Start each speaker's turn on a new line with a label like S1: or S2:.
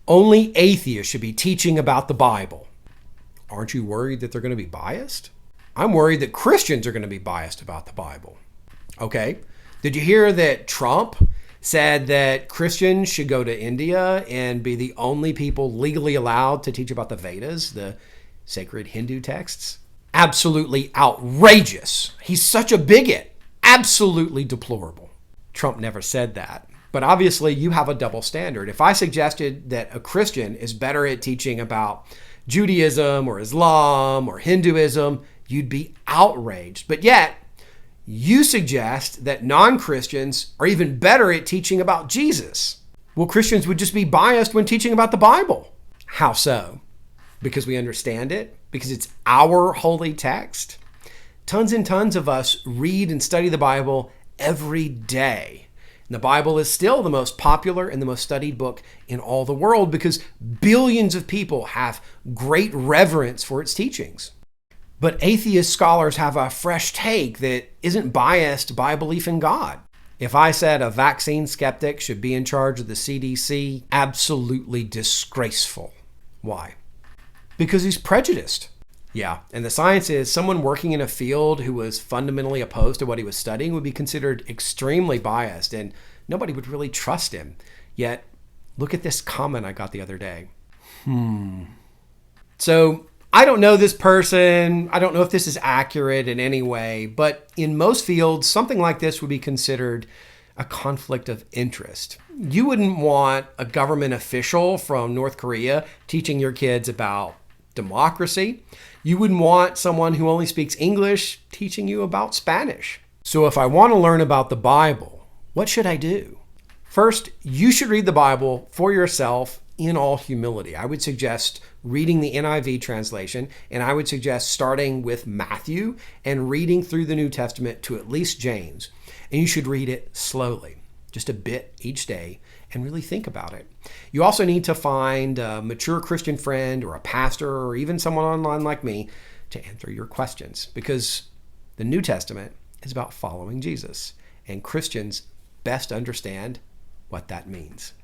S1: Only atheists should be teaching about the Bible. Aren't you worried that they're going to be biased? I'm worried that Christians are going to be biased about the Bible. Okay. Did you hear that Trump said that Christians should go to India and be the only people legally allowed to teach about the Vedas, the sacred Hindu texts? Absolutely outrageous. He's such a bigot. Absolutely deplorable. Trump never said that. But obviously you have a double standard. If I suggested that a Christian is better at teaching about Judaism or Islam or Hinduism, you'd be outraged. But yet, you suggest that non-Christians are even better at teaching about Jesus. Well, Christians would just be biased when teaching about the Bible. How so? Because we understand it? Because it's our holy text? Tons and tons of us read and study the Bible every day. And the Bible is still the most popular and the most studied book in all the world because billions of people have great reverence for its teachings. But atheist scholars have a fresh take that isn't biased by belief in God. If I said a vaccine skeptic should be in charge of the CDC, absolutely disgraceful. Why? Because he's prejudiced. Yeah, and the science is someone working in a field who was fundamentally opposed to what he was studying would be considered extremely biased and nobody would really trust him. Yet, look at this comment I got the other day. So, I don't know this person. I don't know if this is accurate in any way, but in most fields, something like this would be considered a conflict of interest. You wouldn't want a government official from North Korea teaching your kids about democracy. You wouldn't want someone who only speaks English teaching you about Spanish. So if I want to learn about the Bible, what should I do? First, you should read the Bible for yourself in all humility. I would suggest reading the NIV translation, and I would suggest starting with Matthew and reading through the New Testament to at least James. And you should read it slowly, just a bit each day, and really think about it. You also need to find a mature Christian friend or a pastor or even someone online like me to answer your questions, because the New Testament is about following Jesus, and Christians best understand what that means.